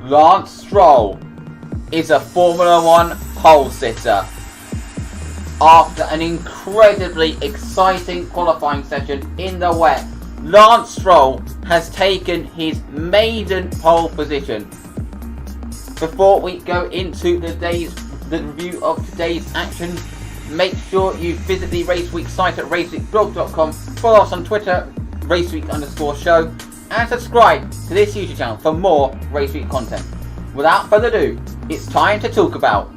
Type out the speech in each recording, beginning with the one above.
Lance Stroll is a Formula 1 pole sitter. After an incredibly exciting qualifying session in the wet, Lance Stroll has taken his maiden pole position. Before we go into the review of today's action, make sure you visit the RaceWeek site at raceweekblog.com, follow us on Twitter, raceweek_show, and subscribe to this YouTube channel for more RaceWeek content. Without further ado, it's time to talk about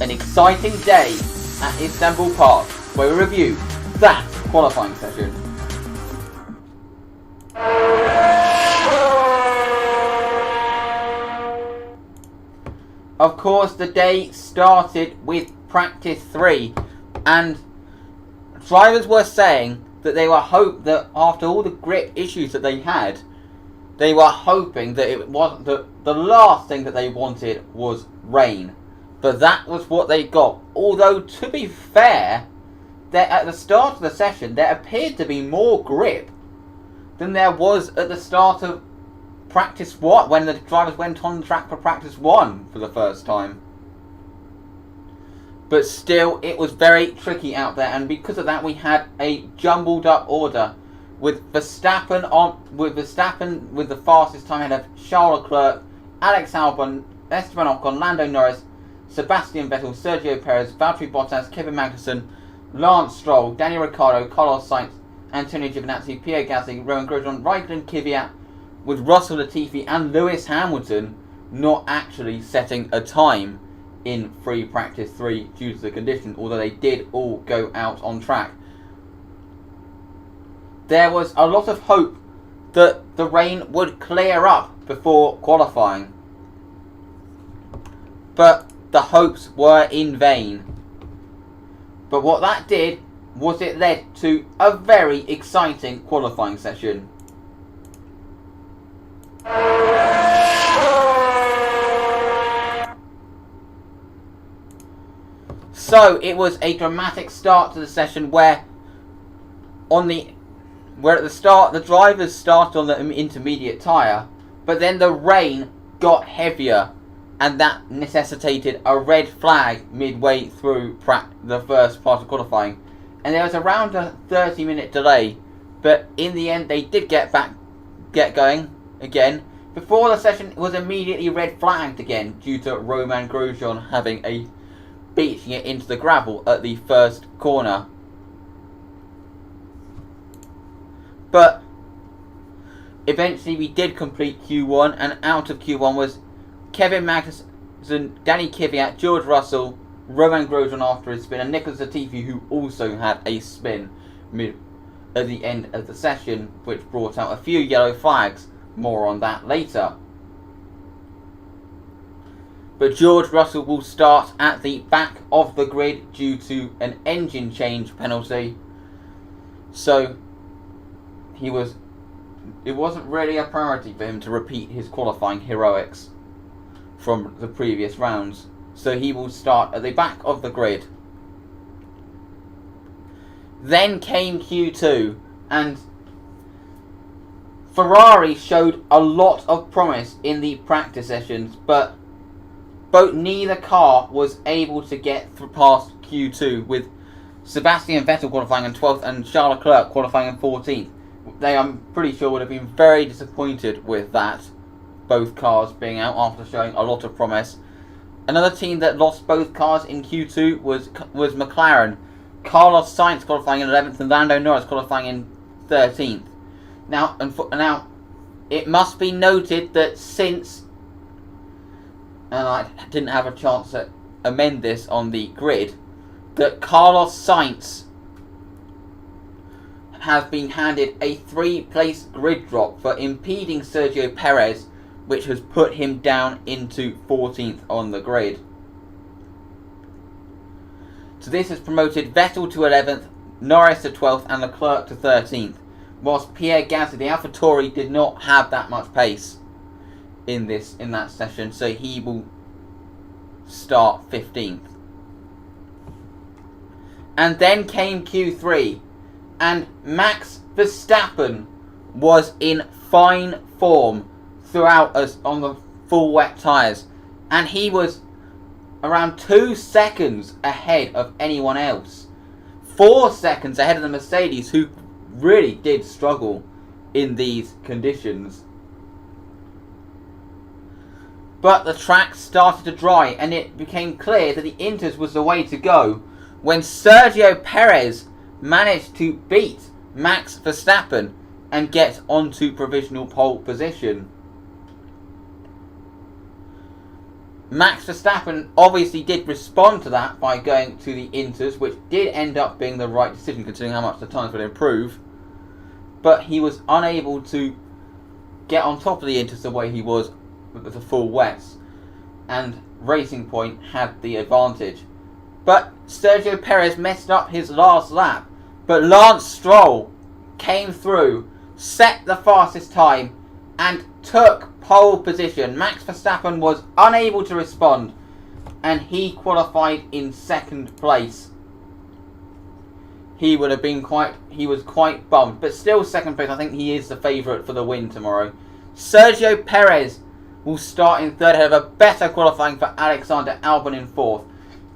an exciting day at Istanbul Park, where we review that qualifying session. Of course, the day started with practice 3, and drivers were saying that they were that after all the grip issues that they had, they were hoping that it wasn't the last thing that they wanted was rain. But that was what they got. Although, to be fair, at the start of the session, there appeared to be more grip than there was at the start of practice 1, when the drivers went on the track for practice 1 for the first time. But still, it was very tricky out there, and because of that, we had a jumbled up order with Verstappen with the fastest time ahead of Charles Leclerc, Alex Albon, Esteban Ocon, Lando Norris, Sebastian Vettel, Sergio Perez, Valtteri Bottas, Kevin Magnussen, Lance Stroll, Daniel Ricciardo, Carlos Sainz, Antonio Giovinazzi, Pierre Gasly, Romain Grosjean, Raikkonen, Kvyat, with Russell Latifi and Lewis Hamilton not actually setting a time in free practice 3 due to the condition, although they did all go out on track. There was a lot of hope that the rain would clear up before qualifying, but the hopes were in vain. But what that did was it led to a very exciting qualifying session. So it was a dramatic start to the session where at the start the drivers started on the intermediate tyre, but then the rain got heavier, and that necessitated a red flag midway through the first part of qualifying. And there was around a 30-minute delay, but in the end they did get going again, before the session was immediately red flagged again due to Romain Grosjean beaching it into the gravel at the first corner. But eventually we did complete Q1, and out of Q1 was Kevin Magnussen, Danny Kvyat, George Russell, Romain Grosjean after his spin, and Nicholas Latifi, who also had a spin at the end of the session, which brought out a few yellow flags. More on that later. But George Russell will start at the back of the grid due to an engine change penalty. So it wasn't really a priority for him to repeat his qualifying heroics from the previous rounds. So he will start at the back of the grid. Then came Q2, and Ferrari showed a lot of promise in the practice sessions, but neither car was able to get past Q2, with Sebastian Vettel qualifying in 12th and Charles Leclerc qualifying in 14th. They, I'm pretty sure, would have been very disappointed with that, both cars being out after showing a lot of promise. Another team that lost both cars in Q2 was McLaren. Carlos Sainz qualifying in 11th and Lando Norris qualifying in 13th. Now, it must be noted that since, and I didn't have a chance to amend this on the grid, that Carlos Sainz has been handed a 3-place grid drop for impeding Sergio Perez, which has put him down into 14th on the grid. So this has promoted Vettel to 11th, Norris to 12th and Leclerc to 13th. Whilst Pierre Gasly, the AlphaTauri, did not have that much pace in that session, so he will start 15th. And then came Q3, and Max Verstappen was in fine form throughout full wet tyres. And he was around 2 seconds ahead of anyone else. 4 seconds ahead of the Mercedes, who really did struggle in these conditions. But the track started to dry, and it became clear that the Inters was the way to go when Sergio Perez managed to beat Max Verstappen and get onto provisional pole position. Max Verstappen obviously did respond to that by going to the Inters, which did end up being the right decision considering how much the times would improve. But he was unable to get on top of the Inters the way he was with the full wets, and Racing Point had the advantage. But Sergio Perez messed up his last lap, but Lance Stroll came through, set the fastest time, and took pole position. Max Verstappen was unable to respond, and he qualified in second place. He was quite bummed, but still second place. I think he is the favourite for the win tomorrow. Sergio Perez will start in third ahead of a better qualifying for Alexander Albon in fourth.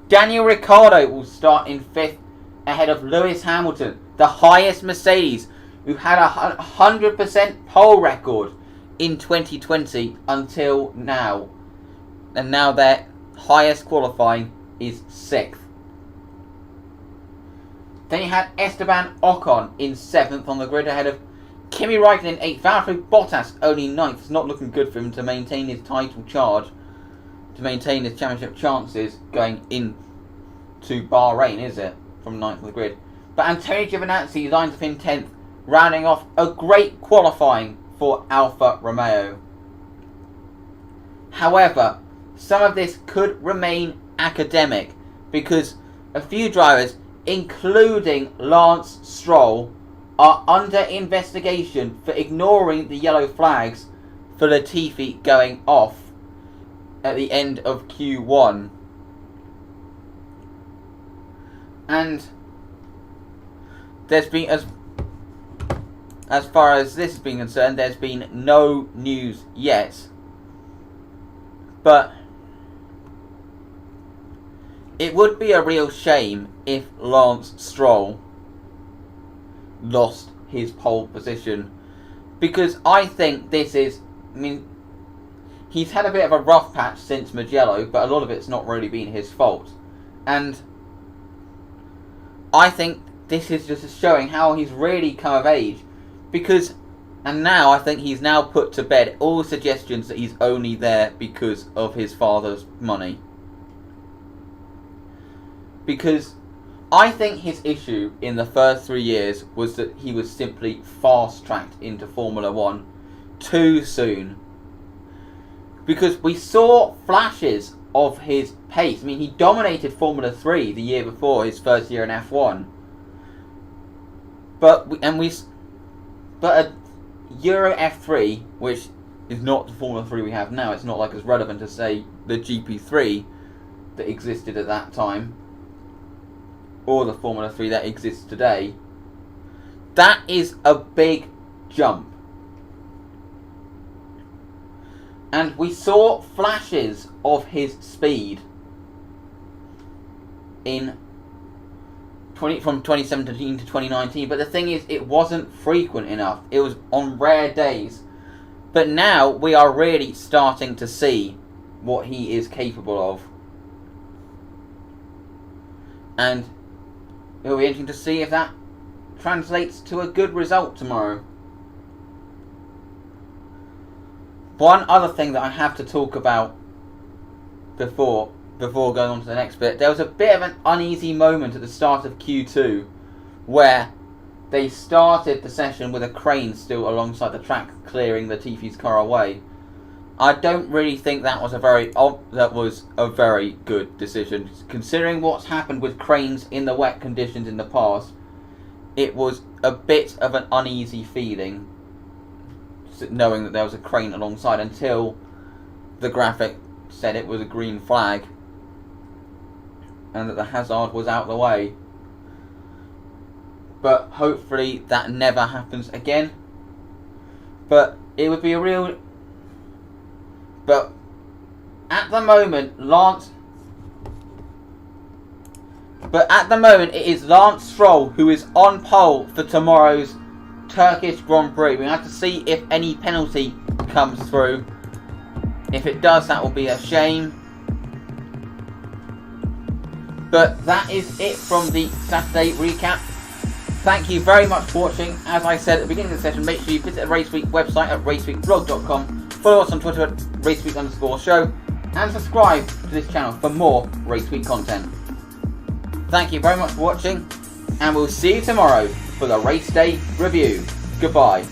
Daniel Ricciardo will start in fifth ahead of Lewis Hamilton, the highest Mercedes, who had a 100% pole record in 2020 until now. And now their highest qualifying is sixth. Then you had Esteban Ocon in seventh on the grid ahead of Kimi Raikkonen in 8th, Valtteri Bottas only 9th. It's not looking good for him to maintain his title charge, to maintain his championship chances going into Bahrain, is it? From 9th on the grid. But Antonio Giovinazzi lines up in 10th, rounding off a great qualifying for Alfa Romeo. However, some of this could remain academic because a few drivers, including Lance Stroll, are under investigation for ignoring the yellow flags for Latifi going off at the end of Q1. And there's been, as far as this has been concerned, there's been no news yet. But it would be a real shame if Lance Stroll lost his pole position, because I think this is, he's had a bit of a rough patch since Mugello, but a lot of it's not really been his fault, and I think this is just showing how he's really come of age, and now I think he's now put to bed all suggestions that he's only there because of his father's money. Because I think his issue in the first 3 years was that he was simply fast-tracked into Formula 1 too soon. Because we saw flashes of his pace. He dominated Formula 3 the year before his first year in F1. But a Euro F3, which is not the Formula 3 we have now, it's not as relevant as, say, the GP3 that existed at that time, or the Formula 3 that exists today. That is a big jump. And we saw flashes of his speed from 2017 to 2019, but the thing is, it wasn't frequent enough. It was on rare days. But now we are really starting to see what he is capable of. And it'll be interesting to see if that translates to a good result tomorrow. One other thing that I have to talk about before going on to the next bit, there was a bit of an uneasy moment at the start of Q2 where they started the session with a crane still alongside the track clearing Latifi's car away. I don't really think that was a very good decision. Considering what's happened with cranes in the wet conditions in the past, it was a bit of an uneasy feeling knowing that there was a crane alongside until the graphic said it was a green flag and that the hazard was out of the way. But hopefully that never happens again. But it would be a real... But At the moment, it is Lance Stroll who is on pole for tomorrow's Turkish Grand Prix. We have to see if any penalty comes through. If it does, that will be a shame. But that is it from the Saturday recap. Thank you very much for watching. As I said at the beginning of the session, make sure you visit the RaceWeek website at raceweekblog.com. Follow us on Twitter at raceweek_show. And subscribe to this channel for more RaceWeek content. Thank you very much for watching. And we'll see you tomorrow for the race day review. Goodbye.